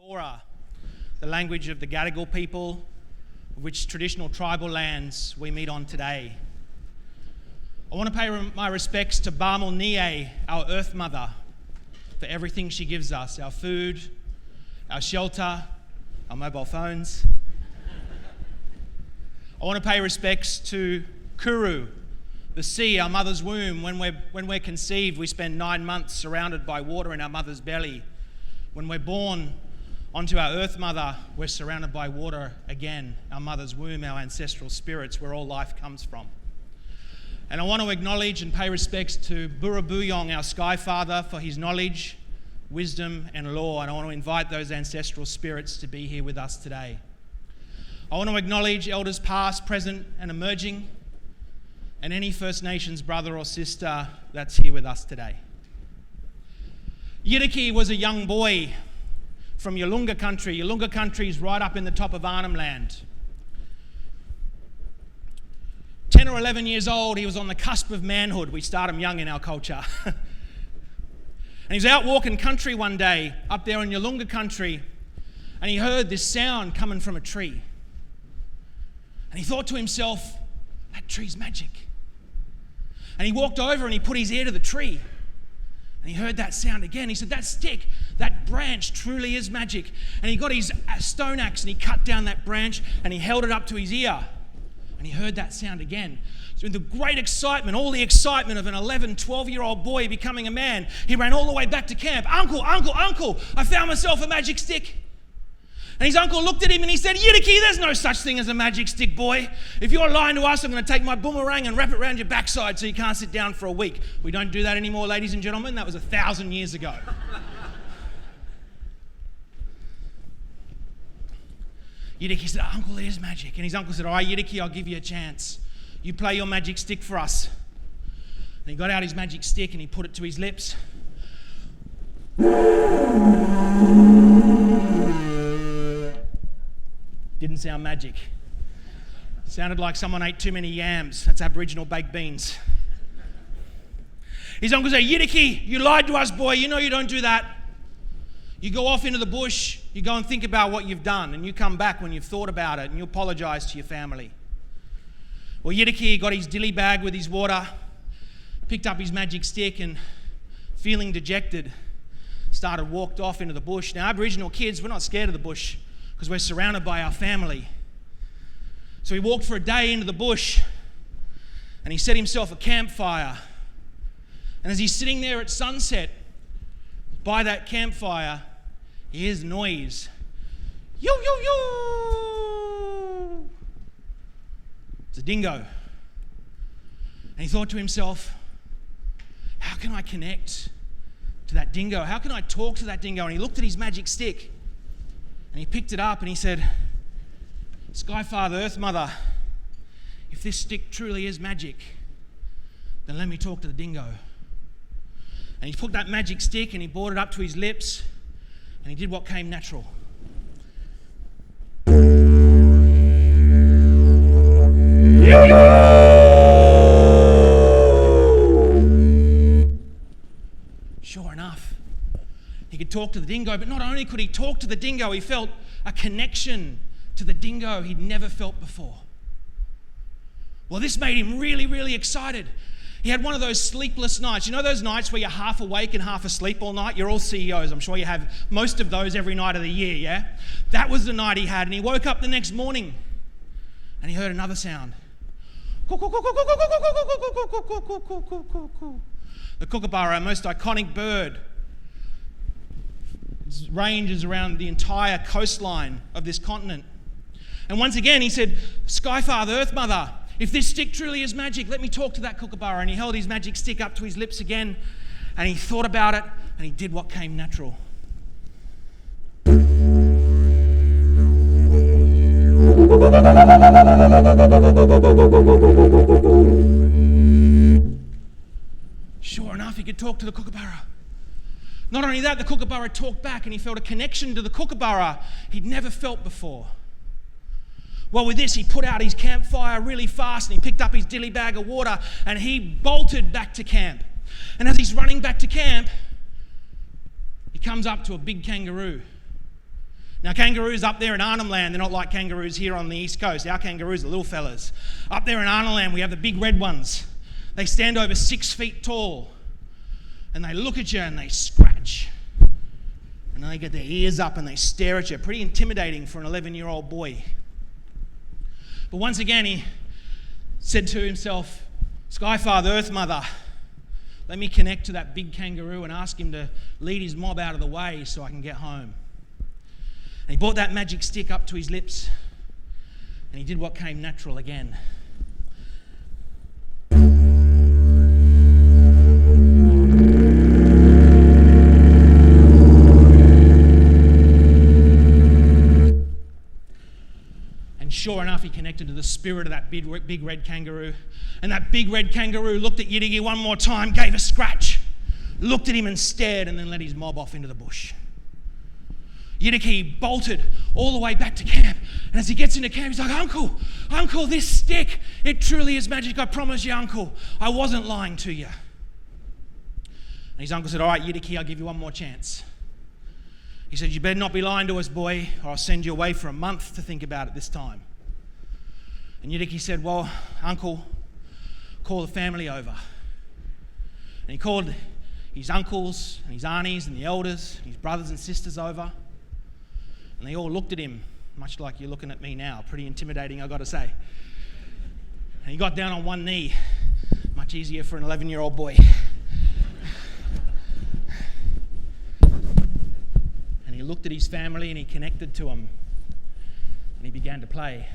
Ora, the language of the Gadigal people, of which traditional tribal lands we meet on today. I want to pay my respects to Bamul Nie, our Earth Mother, for everything she gives us, our food, our shelter, our mobile phones. I want to pay respects to Kuru, the sea, our mother's womb. When we're conceived, we spend 9 months surrounded by water in our mother's belly. When we're born onto our Earth Mother, we're surrounded by water again, our mother's womb, our ancestral spirits, where all life comes from. And I want to acknowledge and pay respects to Burabuyong, our Sky Father, for his knowledge, wisdom and law. And I want to invite those ancestral spirits to be here with us today. I want to acknowledge elders past, present and emerging, and any First Nations brother or sister that's here with us today. Yidaki was a young boy from Yalunga country. Yalunga country is right up in the top of Arnhem Land. 10 or 11 years old, he was on the cusp of manhood. We start him young in our culture. And he was out walking country one day, up there in Yalunga country, and he heard this sound coming from a tree. And he thought to himself, that tree's magic. And he walked over and he put his ear to the tree. And he heard that sound again. He said, that stick, that branch truly is magic. And he got his stone axe and he cut down that branch and he held it up to his ear. And he heard that sound again. So in the great excitement, all the excitement of an 11, 12-year-old boy becoming a man, he ran all the way back to camp. Uncle, I found myself a magic stick. And his uncle looked at him and he said, Yidaki, there's no such thing as a magic stick, boy. If you're lying to us, I'm going to take my boomerang and wrap it around your backside so you can't sit down for a week. We don't do that anymore, ladies and gentlemen. That was 1,000 years ago. Yidaki said, Uncle, it is magic. And his uncle said, all right, Yidaki, I'll give you a chance. You play your magic stick for us. And he got out his magic stick and he put it to his lips. Didn't sound magic. Sounded like someone ate too many yams. That's Aboriginal baked beans. His uncle said, Yidaki, you lied to us, boy. You know you don't do that. You go off into the bush, you go and think about what you've done, and you come back when you've thought about it, and you apologise to your family. Well, Yidaki got his dilly bag with his water, picked up his magic stick, and feeling dejected, walked off into the bush. Now, Aboriginal kids, we're not scared of the bush, because we're surrounded by our family. So he walked for a day into the bush and he set himself a campfire. And as he's sitting there at sunset by that campfire, he hears noise. Yo, yo, yo! It's a dingo. And he thought to himself, how can I connect to that dingo? How can I talk to that dingo? And he looked at his magic stick. And he picked it up and he said, Sky Father, Earth Mother, if this stick truly is magic, then let me talk to the dingo. And he took that magic stick and he brought it up to his lips and he did what came natural. Sure enough, he could talk to the dingo, but not only could he talk to the dingo, he felt a connection to the dingo he'd never felt before. Well, this made him really, really excited. He had one of those sleepless nights. You know those nights where you're half awake and half asleep all night? You're all CEOs. I'm sure you have most of those every night of the year, yeah? That was the night he had, and he woke up the next morning and he heard another sound. The kookaburra, our most iconic bird. Its range is around the entire coastline of this continent. And once again, he said, Sky Father, Earth Mother, if this stick truly is magic, let me talk to that kookaburra. And he held his magic stick up to his lips again, and he thought about it, and he did what came natural. Sure enough, he could talk to the kookaburra. Not only that, the kookaburra talked back and he felt a connection to the kookaburra he'd never felt before. Well, with this, he put out his campfire really fast and he picked up his dilly bag of water and he bolted back to camp. And as he's running back to camp, he comes up to a big kangaroo. Now, kangaroos up there in Arnhem Land, they're not like kangaroos here on the East Coast. Our kangaroos are little fellas. Up there in Arnhem Land, we have the big red ones. They stand over 6 feet tall, and they look at you and they scratch. And then they get their ears up and they stare at you. Pretty intimidating for an 11-year-old boy. But once again, he said to himself, Sky Father, Earth Mother, let me connect to that big kangaroo and ask him to lead his mob out of the way so I can get home. And he brought that magic stick up to his lips, and he did what came natural again. And sure enough, he connected to the spirit of that big red kangaroo. And that big red kangaroo looked at Yidiki one more time, gave a scratch, looked at him and stared, and then led his mob off into the bush. Yidiki bolted all the way back to camp. And as he gets into camp, he's like, Uncle, this stick, it truly is magic. I promise you, Uncle, I wasn't lying to you. And his uncle said, all right, Yidiki, I'll give you one more chance. He said, you better not be lying to us, boy, or I'll send you away for a month to think about it this time. And Yidiki said, well, Uncle, call the family over. And he called his uncles and his aunties and the elders, and his brothers and sisters over. And they all looked at him, much like you're looking at me now. Pretty intimidating, I've got to say. And he got down on one knee. Much easier for an 11-year-old boy. And he looked at his family and he connected to them. And he began to play.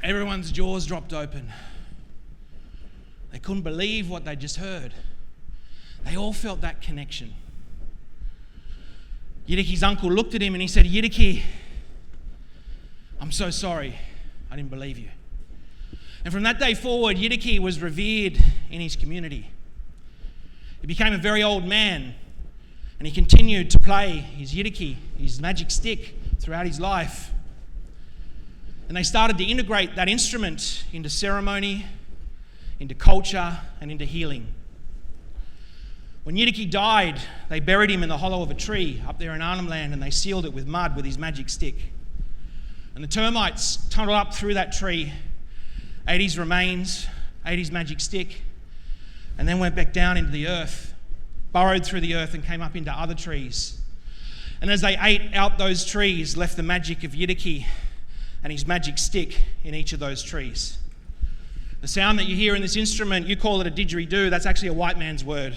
Everyone's jaws dropped open. They couldn't believe what they just heard. They all felt that connection. Yidiki's uncle looked at him and he said, Yidiki, I'm so sorry. I didn't believe you. And from that day forward, Yidiki was revered in his community. He became a very old man, and he continued to play his Yidiki, his magic stick, throughout his life. And they started to integrate that instrument into ceremony, into culture, and into healing. When Yidiki died, they buried him in the hollow of a tree up there in Arnhem Land, and they sealed it with mud with his magic stick. And the termites tunneled up through that tree, ate his remains, ate his magic stick, and then went back down into the earth, burrowed through the earth and came up into other trees. And as they ate out those trees, left the magic of Yidiki and his magic stick in each of those trees. The sound that you hear in this instrument, you call it a didgeridoo. That's actually a white man's word,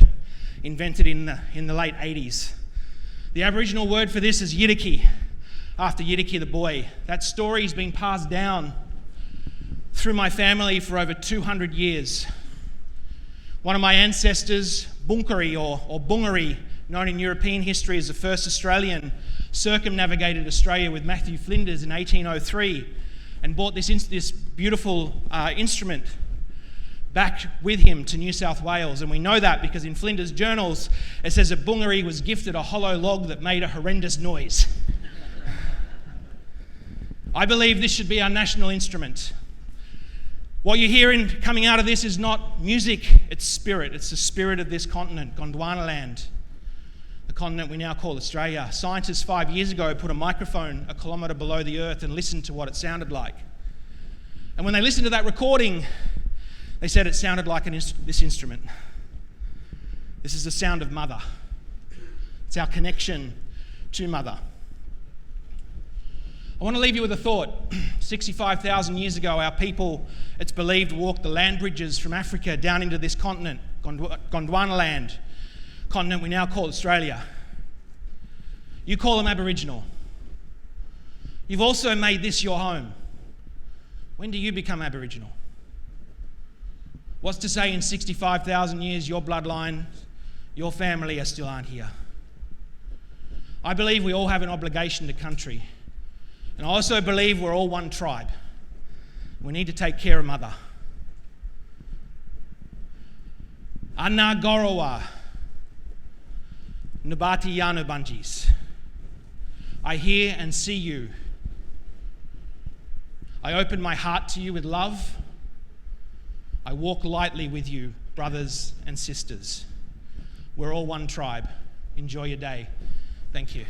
invented in the late 80s. The Aboriginal word for this is Yidiki, after Yidiki the boy. That story's been passed down through my family for over 200 years. One of my ancestors, Bunkari or Bungari, known in European history as the first Australian, circumnavigated Australia with Matthew Flinders in 1803 and brought this beautiful instrument back with him to New South Wales. And we know that because in Flinders' journals it says that Bungari was gifted a hollow log that made a horrendous noise. I believe this should be our national instrument. What you're hearing coming out of this is not music, it's spirit. It's the spirit of this continent, Gondwana land, the continent we now call Australia. Scientists 5 years ago put a microphone a kilometre below the earth and listened to what it sounded like. And when they listened to that recording, they said it sounded like this instrument. This is the sound of Mother. It's our connection to Mother. I want to leave you with a thought. 65,000 years ago, our people, it's believed, walked the land bridges from Africa down into this continent, Gondwana land, continent we now call Australia. You call them Aboriginal. You've also made this your home. When do you become Aboriginal? What's to say in 65,000 years your bloodline, your family still aren't here? I believe we all have an obligation to country. And I also believe we're all one tribe. We need to take care of Mother. Anna Gorowa, Nabati Yano Bungees. I hear and see you. I open my heart to you with love. I walk lightly with you, brothers and sisters. We're all one tribe. Enjoy your day. Thank you.